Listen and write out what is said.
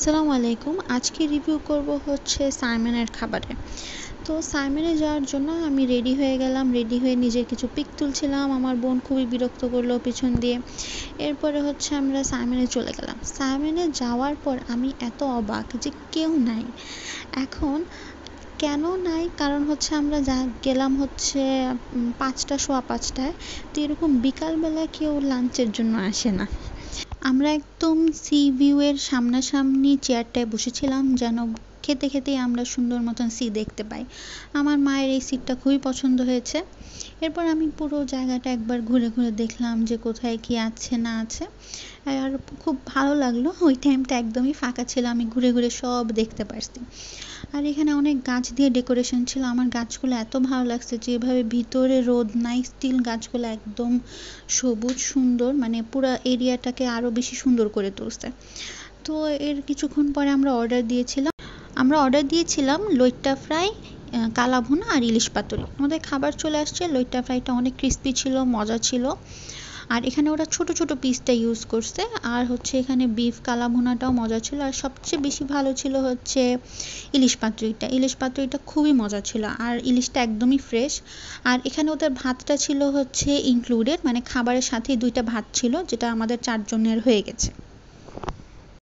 আসসালামু আলাইকুম। আজকে রিভিউ করব হচ্ছে সাইমনের খাবারে। তো সাইমনে যাওয়ার জন্য আমি রেডি হয়ে গেলাম। রেডি হয়ে নিজের কিছু পিক তুলছিলাম। আমার বোন খুবই বিরক্ত করলো পিছন দিয়ে। এরপরে হচ্ছে আমরা সাইমনে চলে গেলাম। সাইমনে যাওয়ার পর আমি এত অবাক যে কেউ নাই। এখন কেন নাই কারণ হচ্ছে আমরা গেলাম হচ্ছে 5টা সোয়া 5টায়। তো এরকম বিকালবেলা কেউ লাঞ্চের জন্য আসে না। আমরা একদম সি ভিউ এর সামনাসামনি চেয়ারটায় বসেছিলাম যেন খেতে খেতেই আমরা সুন্দর মতন সি দেখতে পাই। আমার মায়ের এই সিটটা খুবই পছন্দ হয়েছে। এরপর আমি পুরো জায়গাটা একবার ঘুরে ঘুরে দেখলাম যে কোথায় কি আছে না আছে। আর খুব ভালো লাগলো, ওই টাইমটা একদমই ফাঁকা ছিল, আমি ঘুরে ঘুরে সব দেখতে পারছি। আর এখানে অনেক গাছ দিয়ে ডেকোরেশন ছিল। আমার গাছগুলো এত ভালো লাগছে যে এভাবে ভিতরে রোদ নাই, স্টিল গাছগুলো একদম সবুজ সুন্দর, মানে পুরো এরিয়াটাকে আরও বেশি সুন্দর করে তুলছে। তো এর কিছুক্ষণ পরে আমরা অর্ডার দিয়েছিলাম লইট্টা ফ্রাই, কালা ভুনা আর ইলিশ পাতুরি। আমাদের খাবার চলে আসছে। লইট্টা ফ্রাইটা অনেক ক্রিস্পি ছিল, মজা ছিল। আর এখানে ওরা ছোট ছোট পিসটা ইউজ করছে। আর হচ্ছে এখানে বিফ কালা ভুনাটাও মজা ছিল। আর সবচেয়ে বেশি ভালো ছিল হচ্ছে ইলিশ পাতুরিটা খুবই মজা ছিল। আর ইলিশটা একদমই ফ্রেশ। আর এখানে ওদের ভাতটা ছিল হচ্ছে ইনক্লুডেড, মানে খাবারের সাথে 2টা ভাত ছিল, যেটা আমাদের 4 জনের হয়ে গেছে।